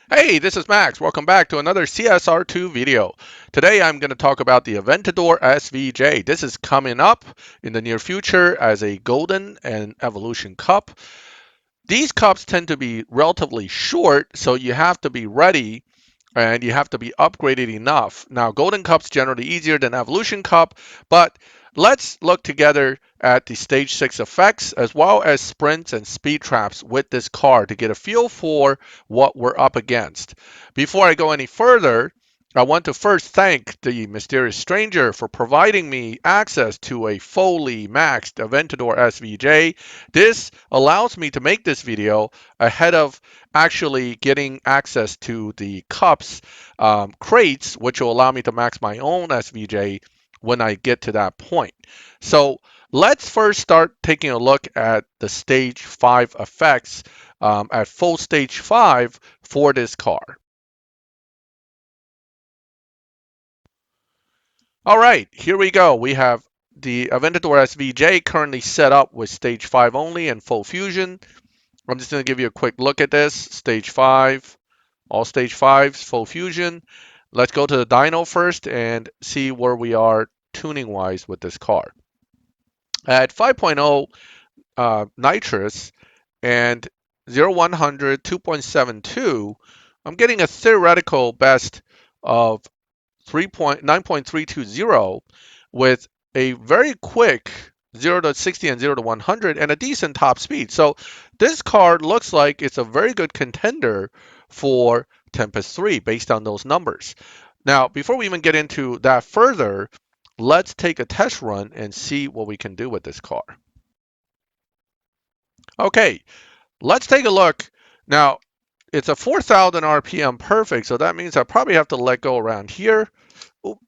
Hey, this is Max. Welcome back to another CSR2 video. Today I'm going to talk about the Aventador SVJ. This is coming up in the near future as a Golden and Evolution Cup. These cups tend to be relatively short, so you have to be ready and you have to be upgraded enough. Now, Golden Cup's generally easier than Evolution Cup, but let's look together at the Stage 6 effects as well as sprints and speed traps with this car to get a feel for what we're up against. Before I go any further, I want to first thank the mysterious stranger for providing me access to a fully maxed Aventador SVJ. This allows me to make this video ahead of actually getting access to the cups crates, which will allow me to max my own SVJ when I get to that point. So let's first start taking a look at the stage 5 effects at full stage 5 for this car. All right, here we go. We have the Aventador SVJ currently set up with stage 5 only and full fusion. I'm just going to give you a quick look at this. Stage 5, all stage 5s, full fusion. Let's go to the dyno first and see where we are tuning wise with this car. At 5.0 nitrous and 0-100 2.72, I'm getting a theoretical best of 9.320 with a very quick 0 to 60 and 0 to 100 and a decent top speed. So this car looks like it's a very good contender for Tempest 3 based on those numbers. Now, before we even get into that further, let's take a test run and see what we can do with this car. Okay, let's take a look. Now, it's a 4,000 RPM perfect, so that means I probably have to let go around here. Oop,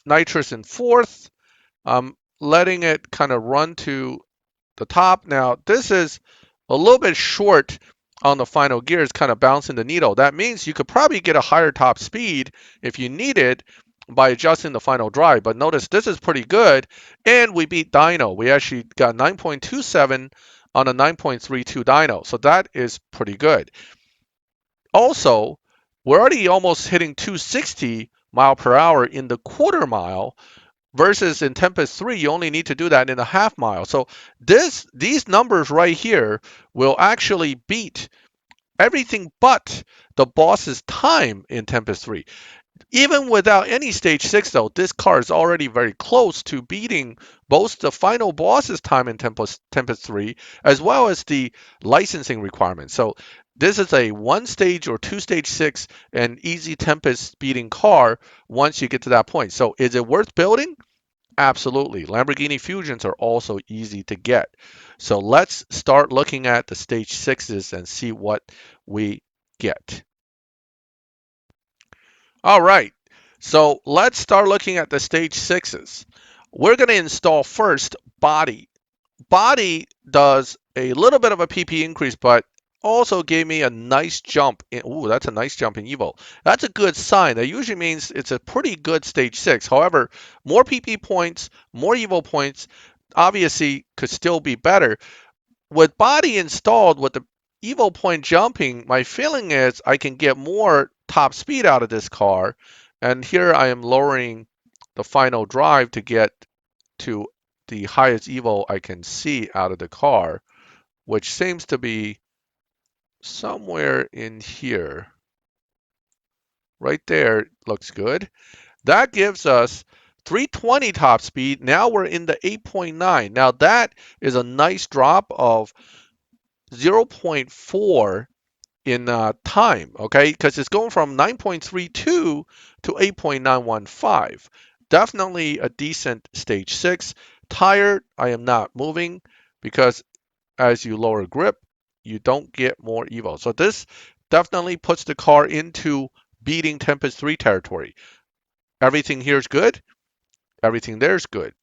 nitrous in fourth. I'm letting it kind of run to the top. Now, this is a little bit short on the final gear. It's kind of bouncing the needle. That means you could probably get a higher top speed if you need it by adjusting the final drive. But notice this is pretty good, and we beat dyno. We actually got 9.27 on a 9.32 dyno, so that is pretty good. Also, we're already almost hitting 260 mile per hour in the quarter mile, versus in Tempest 3, you only need to do that in a half mile. So these numbers right here will actually beat everything but the boss's time in Tempest 3. Even without any stage 6 though, this car is already very close to beating both the final boss's time in Tempest 3 as well as the licensing requirements. So this is a one stage or two stage 6 and easy Tempest beating car once you get to that point. So is it worth building? Absolutely. Lamborghini Fusions are also easy to get. So let's start looking at the stage 6s and see what we get. All right. So let's start looking at the stage 6s. We're going to install first body. Body does a little bit of a PP increase, but also gave me a nice jump in. Ooh, that's a nice jump in Evo. That's a good sign. That usually means it's a pretty good stage 6. However, more PP points, more Evo points, obviously could still be better. With body installed, with the Evo point jumping, my feeling is I can get more top speed out of this car. And here I am lowering the final drive to get to the highest Evo I can see out of the car, which seems to be somewhere in here. Right there looks good. That gives us 320 top speed. Now we're in the 8.9. Now that is a nice drop of 0.4 in time, okay? Because it's going from 9.32 to 8.915. Definitely a decent stage 6. Tire, I am not moving because as you lower grip, you don't get more Evo. So this definitely puts the car into beating Tempest 3 territory. Everything here is good. Everything there is good.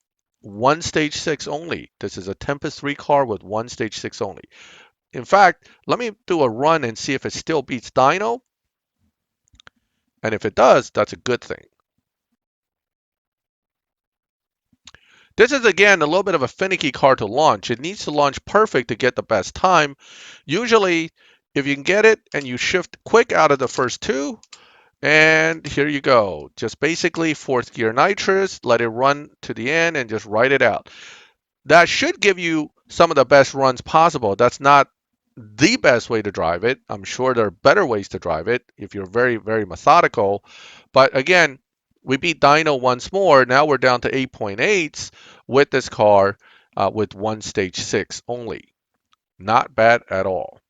One stage 6 only. This is a Tempest 3 car with one stage 6 only. In fact, let me do a run and see if it still beats dyno. And if it does, that's a good thing. This is again a little bit of a finicky car to launch. It needs to launch perfect to get the best time. Usually if you can get it and you shift quick out of the first two, and here you go. Just basically fourth gear nitrous, let it run to the end and just ride it out. That should give you some of the best runs possible. That's not the best way to drive it. I'm sure there are better ways to drive it if you're very, very methodical. But again, we beat Dyno once more. Now we're down to 8.8s with this car with one stage 6 only. Not bad at all.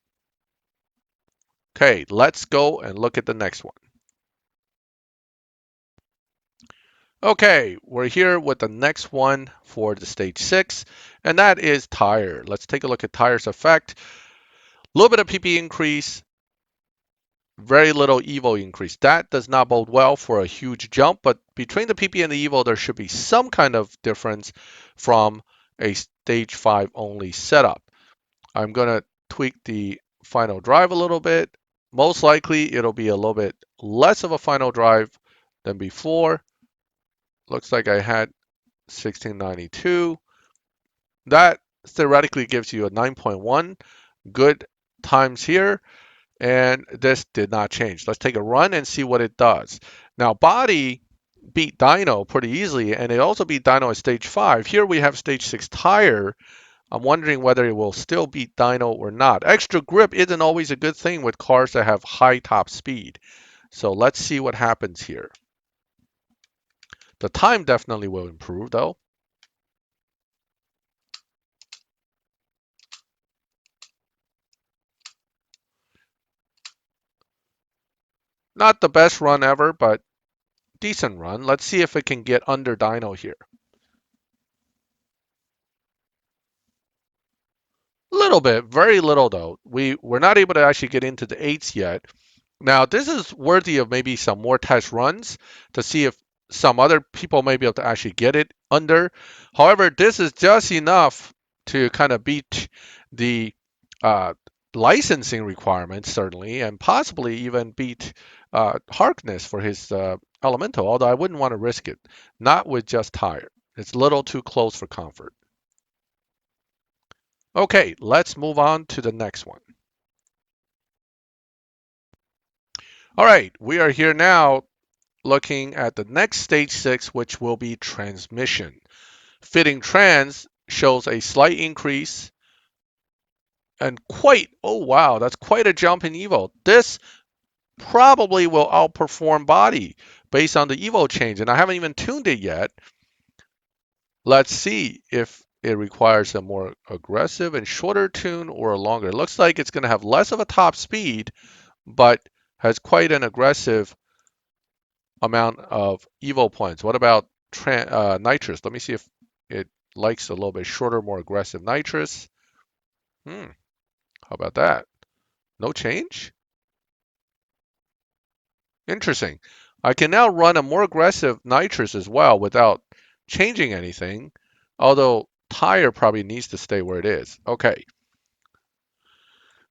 Okay, let's go and look at the next one. Okay, we're here with the next one for the stage 6, and that is tire. Let's take a look at tire's effect. A little bit of PP increase, very little Evo increase. That does not bode well for a huge jump, but between the PP and the Evo, there should be some kind of difference from a stage 5 only setup. I'm going to tweak the final drive a little bit. Most likely, it'll be a little bit less of a final drive than before. Looks like I had 1692. That theoretically gives you a 9.1. Good times here. And this did not change. Let's take a run and see what it does. Now, body beat dyno pretty easily, and it also beat dyno at stage 5. Here we have stage 6 tire. I'm wondering whether it will still beat dyno or not. Extra grip isn't always a good thing with cars that have high top speed. So let's see what happens here. The time definitely will improve, though. Not the best run ever, but decent run. Let's see if it can get under dyno here. Little bit, very little though. We're not able to actually get into the eights yet. Now, this is worthy of maybe some more test runs to see if some other people may be able to actually get it under. However, this is just enough to kind of beat the uh, licensing requirements, certainly, and possibly even beat Harkness for his Elemental, although I wouldn't want to risk it. Not with just tire. It's a little too close for comfort. Okay, let's move on to the next one. All right, we are here now looking at the next stage 6, which will be transmission. Fitting trans shows a slight increase and oh wow, that's quite a jump in Evo. This probably will outperform body based on the Evo change, and I haven't even tuned it yet. Let's see if it requires a more aggressive and shorter tune or a longer. It looks like it's going to have less of a top speed, but has quite an aggressive amount of Evo points. What about Nitrous? Let me see if it likes a little bit shorter, more aggressive Nitrous. How about that? No change? Interesting. I can now run a more aggressive Nitrous as well without changing anything, although tire probably needs to stay where it is. Okay.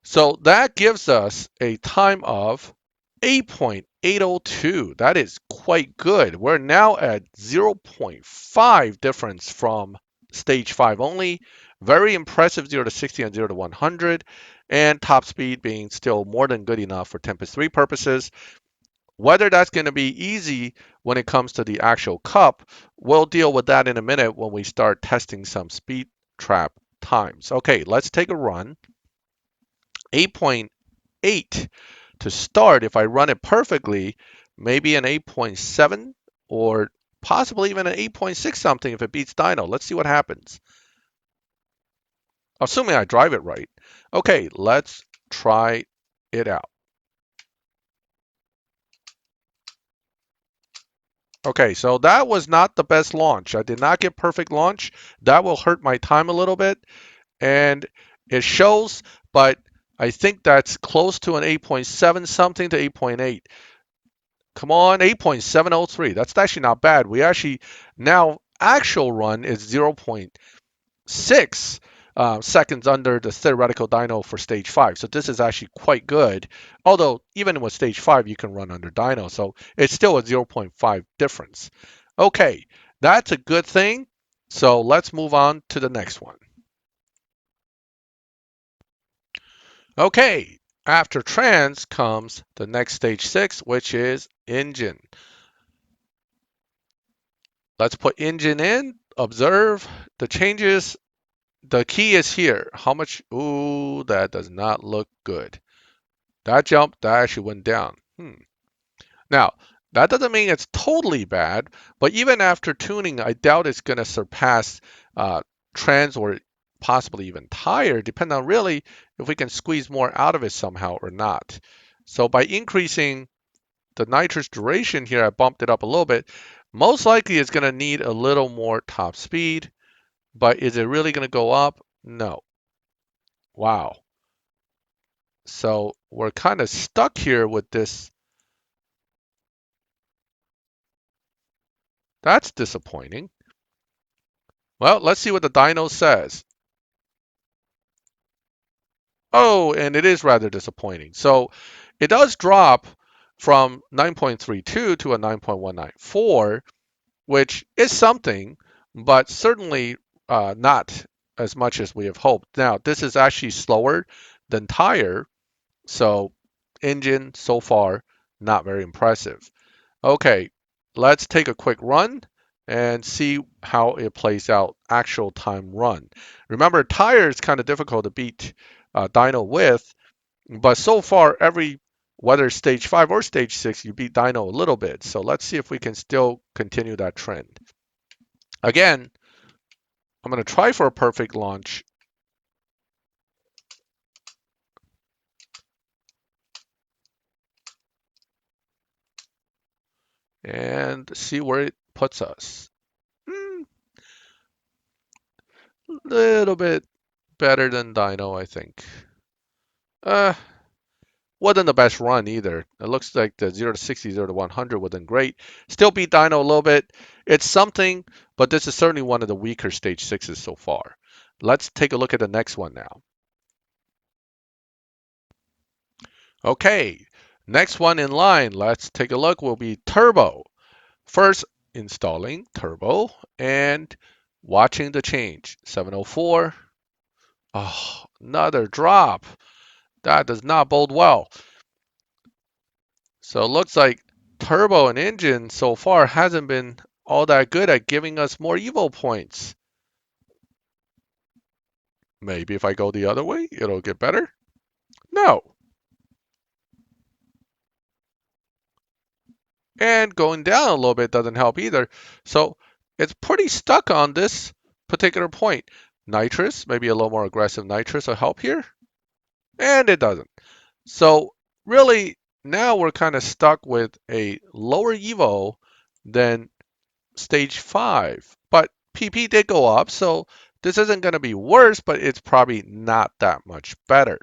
So that gives us a time of 8.802. That is quite good. We're now at 0.5 difference from stage 5 only. Very impressive 0 to 60 and 0 to 100. And top speed being still more than good enough for Tempest 3 purposes. Whether that's going to be easy when it comes to the actual cup, we'll deal with that in a minute when we start testing some speed trap times. Okay, let's take a run. 8.8 to start. If I run it perfectly, maybe an 8.7 or possibly even an 8.6 something if it beats dyno. Let's see what happens. Assuming I drive it right. Okay, let's try it out. Okay, so that was not the best launch. I did not get perfect launch. That will hurt my time a little bit. And it shows, but I think that's close to an 8.7 something to 8.8. Come on, 8.703. That's actually not bad. We actually now actual run is 0.6 seconds under the theoretical dyno for stage 5. So this is actually quite good. Although even with stage 5, you can run under dyno. So it's still a 0.5 difference. Okay, that's a good thing. So let's move on to the next one. Okay, After trans comes the next stage 6, which is engine. Let's put engine in, observe the changes. The key is here. How much? Ooh, that does not look good. That jump, that actually went down. Now, that doesn't mean it's totally bad, but even after tuning, I doubt it's going to surpass uh, trans or possibly even tire, depending on really if we can squeeze more out of it somehow or not. So by increasing the nitrous duration here, I bumped it up a little bit. Most likely it's going to need a little more top speed, but is it really going to go up? No. Wow. So we're kind of stuck here with this. That's disappointing. Well, let's see what the dyno says. Oh, and it is rather disappointing. So it does drop from 9.32 to a 9.194, which is something, but certainly not as much as we have hoped. Now, this is actually slower than tire, so engine so far not very impressive. Okay, let's take a quick run and see how it plays out actual time run. Remember, tire is kind of difficult to beat dyno with, but so far every whether stage 5 or stage 6 you beat dyno a little bit. So let's see if we can still continue that trend. Again, I'm going to try for a perfect launch. And see where it puts us. Little bit better than dyno, I think. Uh, Wasn't the best run either. It looks like the 0 to 60, 0 to 100 wasn't great. Still beat dyno a little bit. It's something, but this is certainly one of the weaker stage 6s so far. Let's take a look at the next one now. Okay, next one in line. Let's take a look. Will be turbo. First, installing turbo and watching the change. 704. Oh, another drop. That does not bode well. So it looks like turbo and engine so far hasn't been all that good at giving us more Evo points. Maybe if I go the other way, it'll get better? No. And going down a little bit doesn't help either. So it's pretty stuck on this particular point. Nitrous, maybe a little more aggressive nitrous will help here. And it doesn't. So really, now we're kind of stuck with a lower Evo than stage 5. But PP did go up, so this isn't going to be worse, but it's probably not that much better.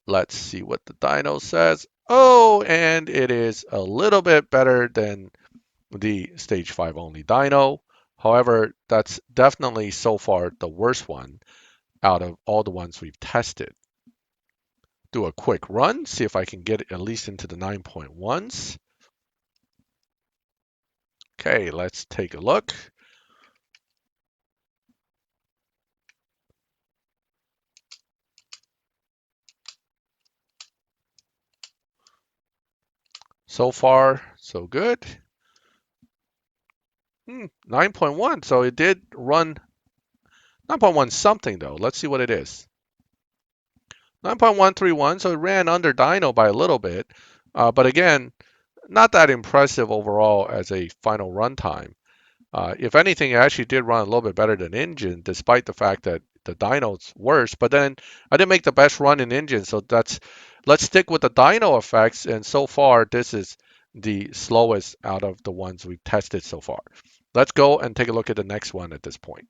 Let's see what the dyno says. Oh, and it is a little bit better than the stage 5 only dyno. However, that's definitely so far the worst one out of all the ones we've tested. Do a quick run, see if I can get it at least into the 9.1s. Okay, let's take a look. So far, so good. 9.1, so it did run 9.1 something though. Let's see what it is. 9.131, so it ran under dyno by a little bit. But again, not that impressive overall as a final runtime. If anything, it actually did run a little bit better than engine, despite the fact that the dyno's worse. But then I didn't make the best run in engine, so let's stick with the dyno effects. And so far, this is the slowest out of the ones we've tested so far. Let's go and take a look at the next one at this point.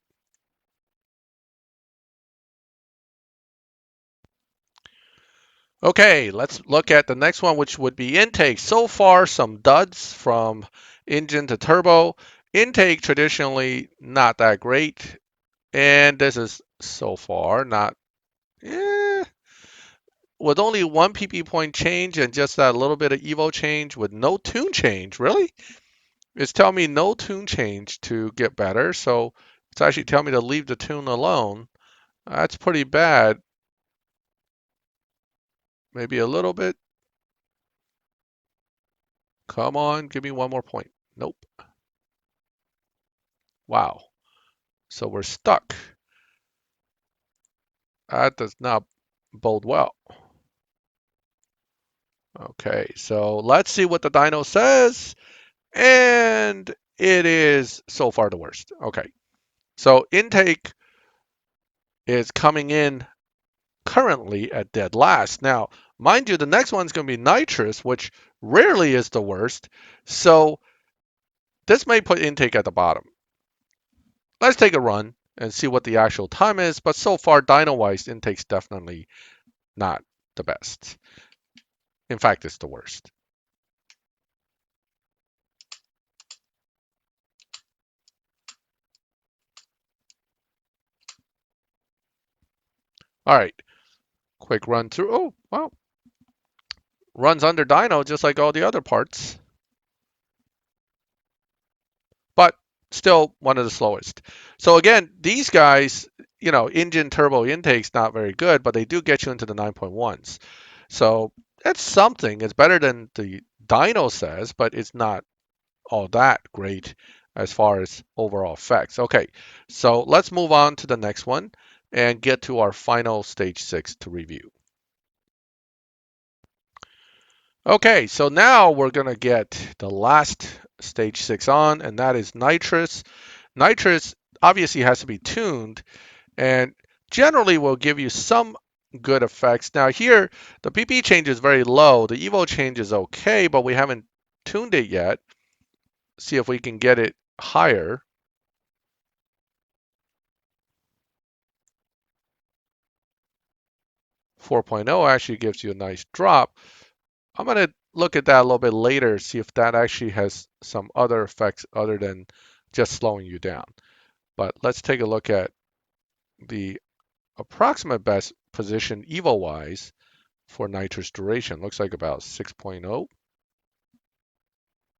Okay, let's look at the next one, which would be intake. So far, some duds from engine to turbo. Intake traditionally not that great, and this is so far not. Eh, with only one PP point change and just that little bit of Evo change with no tune change, really? It's telling me no tune change to get better, so it's actually telling me to leave the tune alone. That's pretty bad. Maybe a little bit. Come on, give me one more point. Nope. Wow. So we're stuck. That does not bode well. Okay, so let's see what the dyno says. And it is so far the worst. Okay, so intake is coming in currently at dead last. Now, mind you, the next one's going to be nitrous, which rarely is the worst. So this may put intake at the bottom. Let's take a run and see what the actual time is. But so far, dyno-wise, intake's definitely not the best. In fact, it's the worst. All right, quick run through. Oh, wow. Runs under dyno just like all the other parts. But still one of the slowest. So again, these guys, engine turbo intake's not very good, but they do get you into the 9.1s. So that's something. It's better than the dyno says, but it's not all that great as far as overall effects. Okay, so let's move on to the next one and get to our final stage 6 to review. Okay, so now we're going to get the last stage 6 on, and that is nitrous. Nitrous obviously has to be tuned and generally will give you some good effects. Now here, the PP change is very low. The Evo change is okay, but we haven't tuned it yet. See if we can get it higher. 4.0 actually gives you a nice drop. I'm going to look at that a little bit later, see if that actually has some other effects other than just slowing you down. But let's take a look at the approximate best position Evo-wise for nitrous duration. Looks like about 6.0.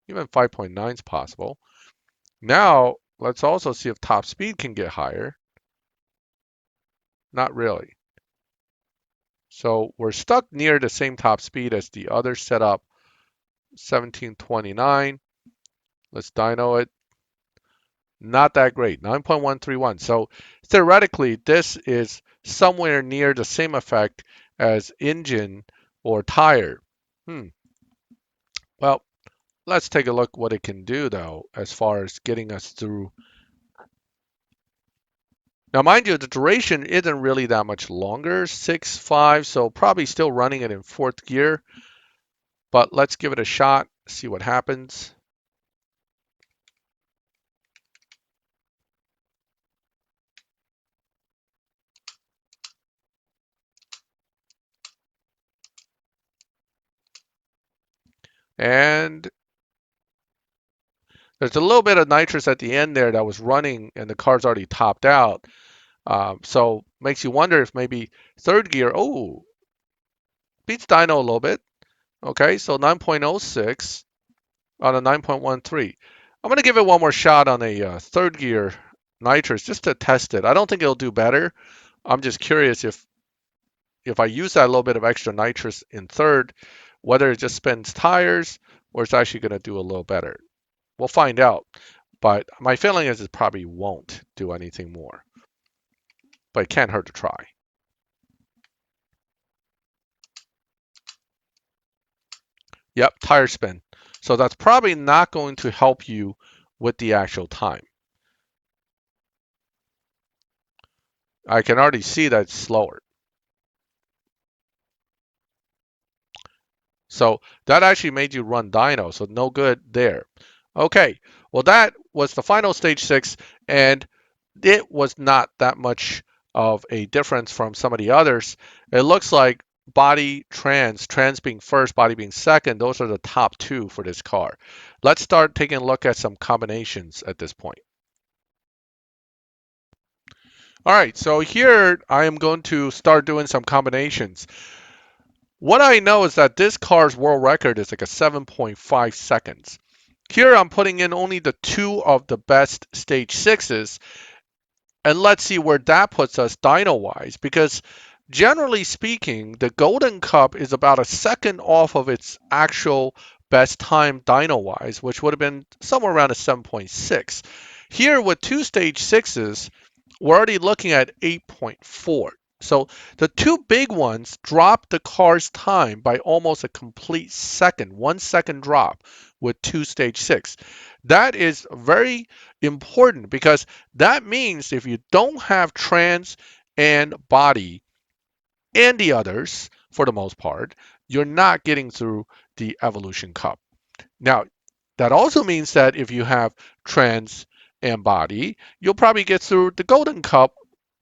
Even 5.9 is possible. Now, let's also see if top speed can get higher. Not really. So we're stuck near the same top speed as the other setup, 1729. Let's dyno it. Not that great, 9.131. So theoretically, this is somewhere near the same effect as engine or tire. Well, let's take a look what it can do though, as far as getting us through. Now, mind you, the duration isn't really that much longer, 6.5, so probably still running it in fourth gear. But let's give it a shot, see what happens. And there's a little bit of nitrous at the end there that was running and the car's already topped out. So makes you wonder if maybe third gear, oh, beats dyno a little bit. Okay, so 9.06 on a 9.13. I'm going to give it one more shot on a third gear nitrous just to test it. I don't think it'll do better. I'm just curious if I use that little bit of extra nitrous in third, whether it just spins tires or it's actually going to do a little better. We'll find out. But my feeling is it probably won't do anything more. But it can't hurt to try. Yep, tire spin. So that's probably not going to help you with the actual time. I can already see that it's slower. So that actually made you run dyno, so no good there. Okay, well that was the final stage 6, and it was not that much of a difference from some of the others. It looks like body, trans being first, body being second, those are the top 2 for this car. Let's start taking a look at some combinations at this point. All right, so here I am going to start doing some combinations. What I know is that this car's world record is like a 7.5 seconds. Here I'm putting in only the 2 of the best stage 6s, and let's see where that puts us dyno-wise, because Generally speaking, the Golden Cup is about a second off of its actual best time dyno wise, which would have been somewhere around a 7.6. Here with two stage sixes, we're already looking at 8.4. So the two big ones dropped the car's time by almost a complete second, 1 second drop with two stage six. That is very important because that means if you don't have trans and body and the others, for the most part, you're not getting through the Evolution Cup. Now, that also means that if you have trans and body, you'll probably get through the Golden Cup.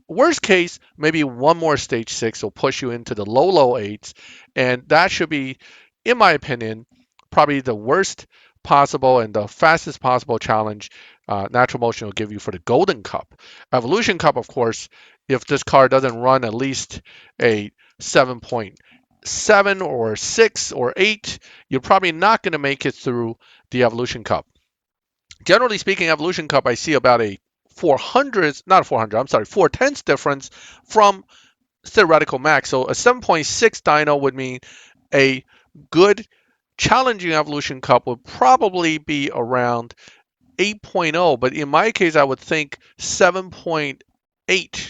Worst case, maybe one more stage six will push you into the low eights, and that should be, in my opinion, probably the worst possible and the fastest possible challenge Natural Motion will give you for the Golden Cup. Evolution Cup, of course, if this car doesn't run at least a 7.7 or 6 or 8, you're probably not going to make it through the Evolution Cup. Generally speaking, Evolution Cup, I see about a 400, not 400, I'm sorry, 4/10 difference from theoretical max. So a 7.6 dyno would mean a good challenging Evolution Cup would probably be around 8.0, but in my case, I would think 7.8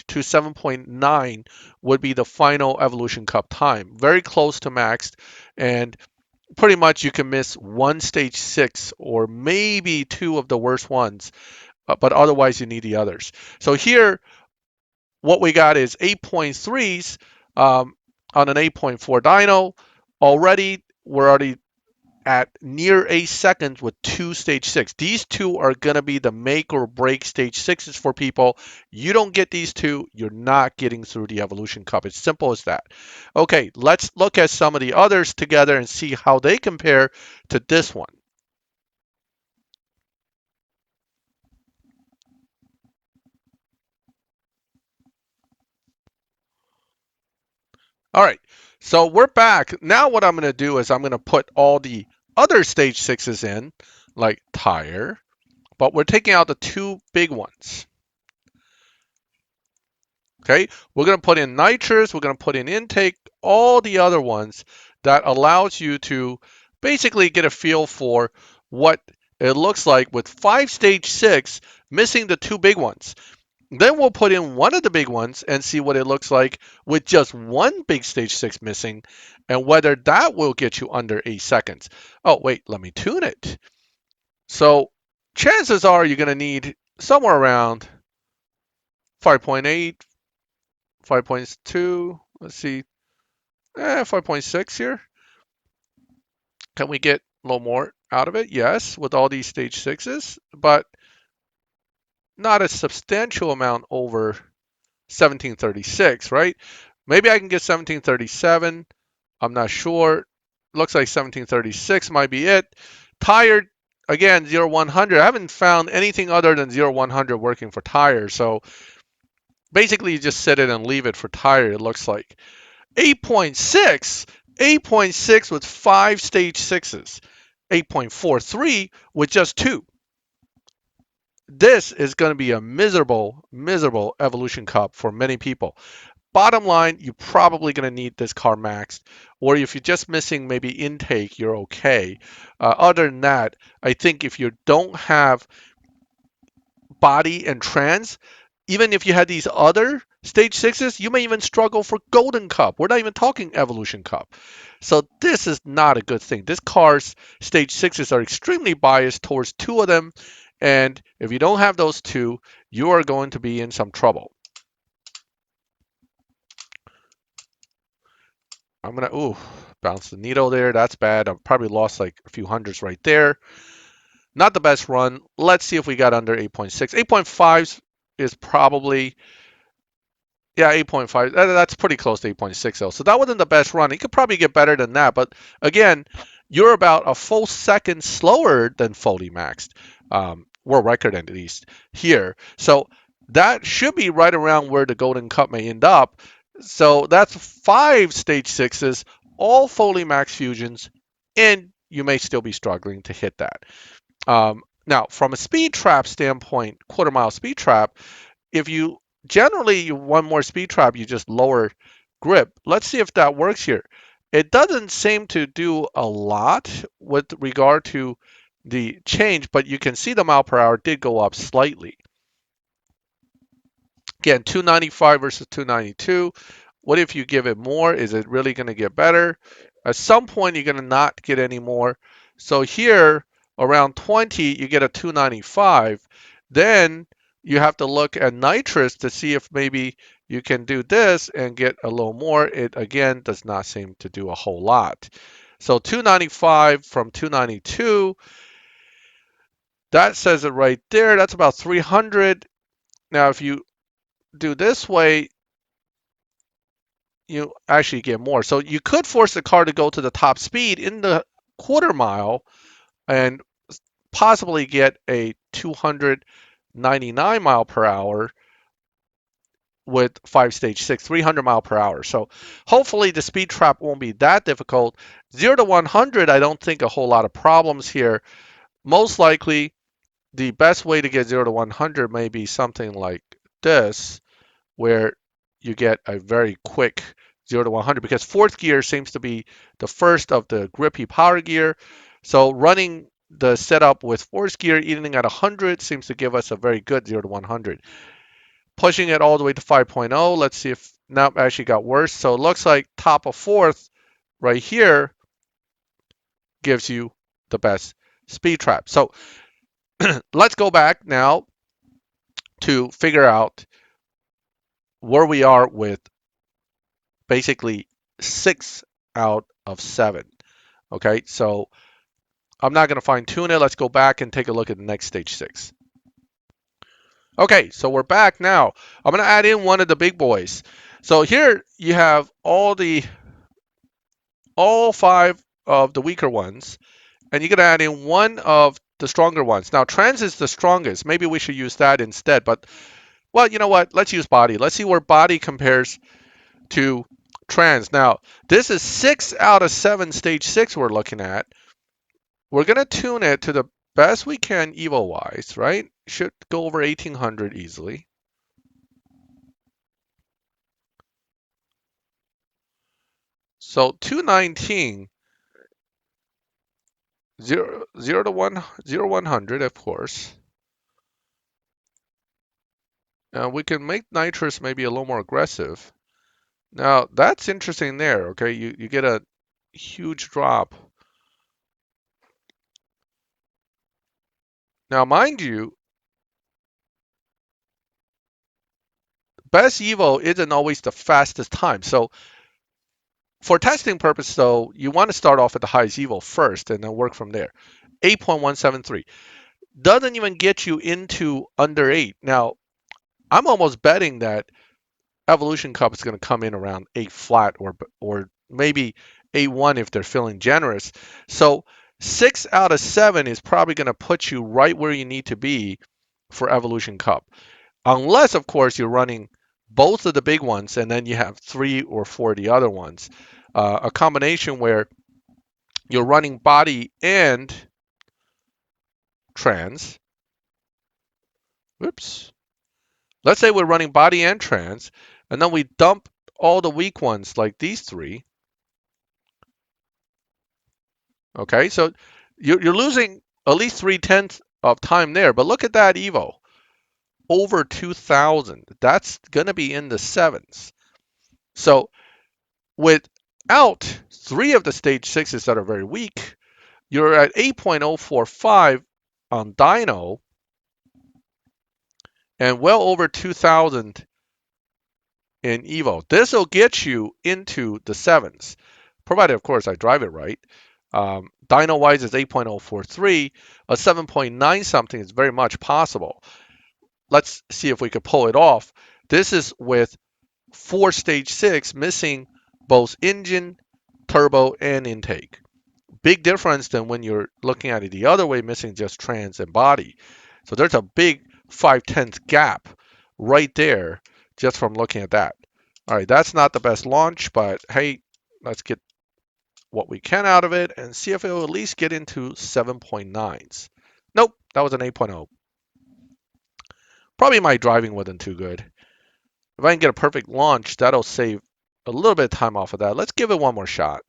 to 7.9 would be the final Evolution Cup time. Very close to maxed, and pretty much you can miss one stage six or maybe two of the worst ones, but otherwise you need the others. So here, what we got is 8.3s on an 8.4 dyno. We're already at near 8 seconds with two stage six. These two are going to be the make or break stage sixes for people. You don't get these two, you're not getting through the Evolution Cup. It's simple as that. Okay, let's look at some of the others together and see how they compare to this one. All right, so we're back. Now what I'm going to do is I'm going to put all the other stage sixes in, like tire, but we're taking out the two big ones. Okay, we're going to put in nitrous, we're going to put in intake, all the other ones that allows you to basically get a feel for what it looks like with five stage six missing the two big ones. Then we'll put in one of the big ones and see what it looks like with just one big stage six missing and whether that will get you under 8 seconds. Oh, wait, let me tune it. So chances are you're going to need somewhere around 5.8, 5.2, let's see, 5.6 here. Can we get a little more out of it? Yes, with all these stage sixes, but not a substantial amount over 1736, right? Maybe I can get 1737. I'm not sure. Looks like 1736 might be it. Tire, again, 0-100. I haven't found anything other than 0-100 working for tire. So basically, you just set it and leave it for tire, it looks like. 8.6, 8.6 with five stage sixes, 8.43 with just two. This is going to be a miserable, miserable Evolution Cup for many people. Bottom line, you're probably going to need this car maxed, or if you're just missing maybe intake, you're okay. Other than that, I think if you don't have body and trans, even if you had these other stage sixes, you may even struggle for Golden Cup. We're not even talking Evolution Cup. So this is not a good thing. This car's stage sixes are extremely biased towards two of them. And if you don't have those two, you are going to be in some trouble. I'm going to, ooh, bounce the needle there. That's bad. I've probably lost like a few hundreds right there. Not the best run. Let's see if we got under 8.6. 8.5 is probably, yeah, 8.5. That's pretty close to 8.6 though. So that wasn't the best run. It could probably get better than that. But again, you're about a full second slower than fully maxed. World record at least here. So that should be right around where the Golden Cup may end up. So that's five stage sixes, all fully max fusions, and you may still be struggling to hit that. Now, from a speed trap standpoint, quarter mile speed trap, if you generally you one more speed trap, you just lower grip. Let's see if that works here. It doesn't seem to do a lot with regard to the change, but you can see the mile per hour did go up slightly. Again, 295 versus 292. What if you give it more? Is it really going to get better? At some point, you're going to not get any more. So here, around 20, you get a 295. Then you have to look at nitrous to see if maybe you can do this and get a little more. It, again, does not seem to do a whole lot. So 295 from 292, that says it right there. That's about 300. Now, if you do this way, you actually get more. So you could force the car to go to the top speed in the quarter mile and possibly get a 299 mile per hour with 5 stage 6, 300 mile per hour. So hopefully the speed trap won't be that difficult. 0 to 100, I don't think a whole lot of problems here. Most likely the best way to get 0 to 100 may be something like this, where you get a very quick 0 to 100, because fourth gear seems to be the first of the grippy power gear. So running the setup with fourth gear eating at 100 seems to give us a very good 0 to 100. Pushing it all the way to 5.0, let's see if now it actually got worse. So it looks like top of fourth right here gives you the best speed trap. So let's go back now to figure out where we are with basically 6 out of 7. Okay, so I'm not going to fine tune it. Let's go back and take a look at the next stage 6. Okay, so we're back now. I'm going to add in one of the big boys. So here you have all 5 of the weaker ones, and you're going to add in one of the stronger ones. Now, trans is the strongest. Maybe we should use that instead, but well, you know what? Let's use body. Let's see where body compares to trans. Now, this is 6 out of 7 stage 6 we're looking at. We're going to tune it to the best we can Evo-wise, right? Should go over 1800 easily. So 219, 0 to 1, 0 100, of course. Now we can make nitrous maybe a little more aggressive. Now that's interesting there, okay? You get a huge drop. Now mind you, best Evo isn't always the fastest time. So for testing purpose though, you want to start off at the highest Evo first and then work from there. 8.173 doesn't even get you into under 8. Now, I'm almost betting that Evolution Cup is going to come in around 8 flat, or maybe 8.1 if they're feeling generous. So 6 out of 7 is probably going to put you right where you need to be for Evolution Cup. Unless, of course, you're running both of the big ones and then you have 3 or 4 of the other ones. A combination where you're running body and trans. Whoops. Let's say we're running body and trans, and then we dump all the weak ones like these 3. Okay, so you're losing at least 3/10 of time there, but look at that Evo. Over 2000. That's going to be in the 7s. So without 3 of the stage 6s that are very weak, you're at 8.045 on dyno and well over 2000 in Evo. This will get you into the 7s, provided, of course, I drive it right. Dyno-wise is 8.043. A 7.9 something is very much possible. Let's see if we could pull it off. This is with 4 stage 6 missing both engine, turbo, and intake. Big difference than when you're looking at it the other way, missing just trans and body. So there's a big 5/10 gap right there just from looking at that. All right, that's not the best launch, but hey, let's get what we can out of it and see if it will at least get into 7.9s. Nope, that was an 8.0. Probably my driving wasn't too good. If I can get a perfect launch, that'll save a little bit of time off of that. Let's give it one more shot.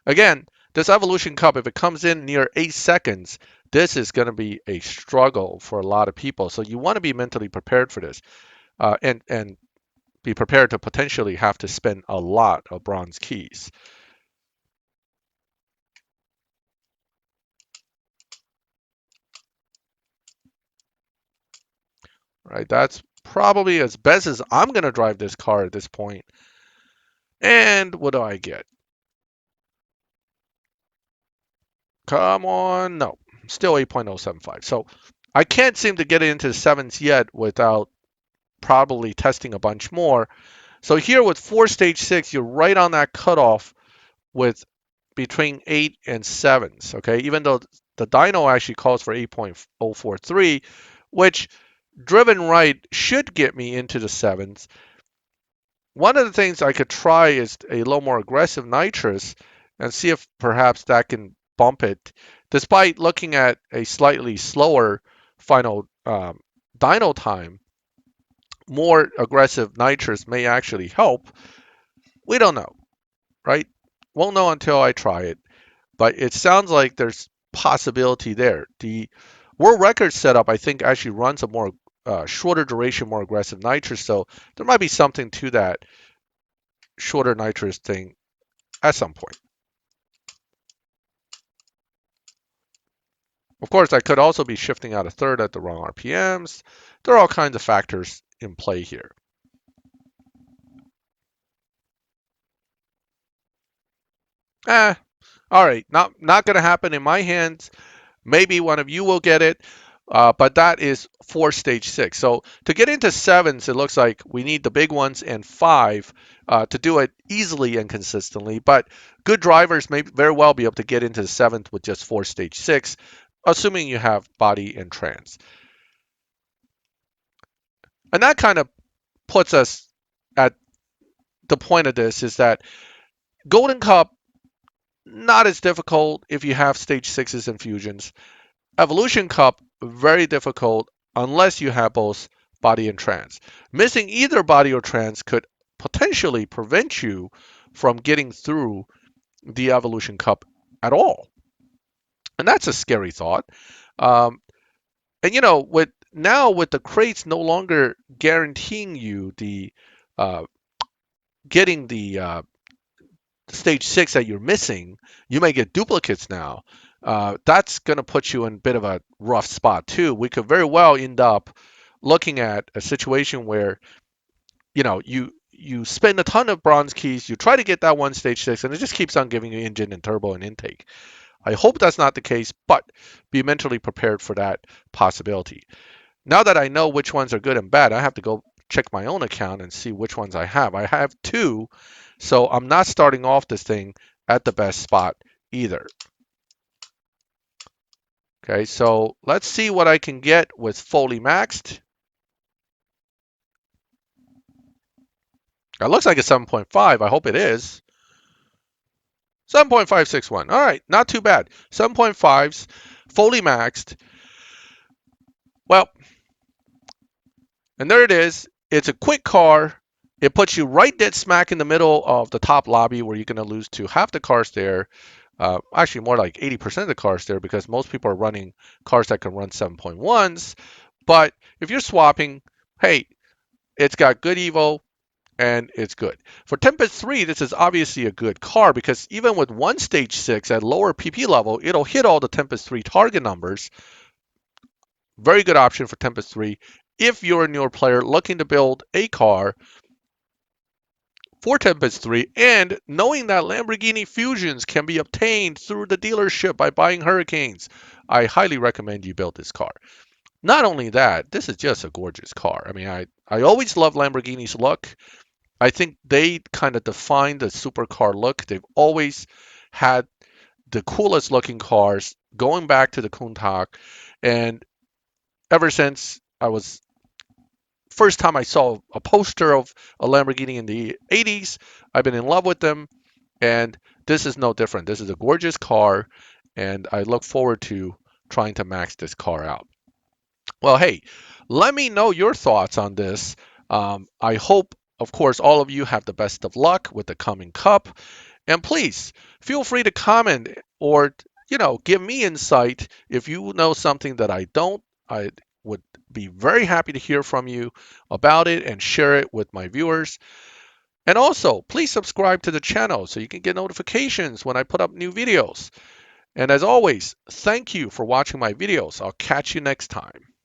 Again, this Evolution Cup, if it comes in near 8 seconds, this is going to be a struggle for a lot of people. So you want to be mentally prepared for this, and be prepared to potentially have to spend a lot of bronze keys. Right? That's probably as best as I'm going to drive this car at this point. And what do I get? Come on. No, still 8.075. So I can't seem to get it into the sevens yet without probably testing a bunch more. So here with 4 stage 6, you're right on that cutoff with between 8 and 7s, okay? Even though the dyno actually calls for 8.043, which driven right should get me into the 7s. One of the things I could try is a little more aggressive nitrous and see if perhaps that can bump it. Despite looking at a slightly slower final dyno time, more aggressive nitrous may actually help. We don't know, right? Won't know until I try it, but it sounds like there's possibility there. The world record setup, I think, actually runs a more shorter duration, more aggressive nitrous, so there might be something to that shorter nitrous thing at some point. Of course, I could also be shifting out a third at the wrong RPMs. There are all kinds of factors in play here. Eh, all right, not going to happen in my hands. Maybe one of you will get it, but that is 4 stage 6. So to get into sevens, it looks like we need the big ones and 5 to do it easily and consistently. But good drivers may very well be able to get into the seventh with just 4 stage 6, assuming you have body and trans. And that kind of puts us at the point of this is that Golden Cup, not as difficult if you have stage 6s and fusions. Evolution Cup, very difficult unless you have both body and trans. Missing either body or trans could potentially prevent you from getting through the Evolution Cup at all. And that's a scary thought. Um, and with the crates no longer guaranteeing you the getting the stage 6 that you're missing, you may get duplicates now. That's going to put you in a bit of a rough spot too. We could very well end up looking at a situation where you spend a ton of bronze keys, you try to get that one stage 6, and it just keeps on giving you engine and turbo and intake. I hope that's not the case, but be mentally prepared for that possibility. Now that I know which ones are good and bad, I have to go check my own account and see which ones I have. I have 2, so I'm not starting off this thing at the best spot either. Okay, so let's see what I can get with fully maxed. It looks like it's 7.5. I hope it is. 7.561. All right, not too bad. 7.5s, fully maxed. Well, and there it is. It's a quick car. It puts you right dead smack in the middle of the top lobby where you're going to lose to half the cars there. Actually, more like 80% of the cars there because most people are running cars that can run 7.1s. But if you're swapping, hey, it's got good Evo and it's good. For Tempest 3, this is obviously a good car because even with 1 stage 6 at lower PP level, it'll hit all the Tempest 3 target numbers. Very good option for Tempest 3 if you're a newer player looking to build a car for Tempest 3 and knowing that Lamborghini Fusions can be obtained through the dealership by buying Hurricanes. I highly recommend you build this car. Not only that, this is just a gorgeous car. I mean, I always love Lamborghini's look. I think they kind of define the supercar look. They've always had the coolest looking cars going back to the Countach. And ever since I was first time I saw a poster of a Lamborghini in the 80s, I've been in love with them. And this is no different. This is a gorgeous car. And I look forward to trying to max this car out. Well, hey, Let me know your thoughts on this. I hope, of course, all of you have the best of luck with the coming cup. And please feel free to comment or, give me insight if you know something that I don't. I would be very happy to hear from you about it and share it with my viewers. And also, please subscribe to the channel so you can get notifications when I put up new videos. And as always, thank you for watching my videos. I'll catch you next time.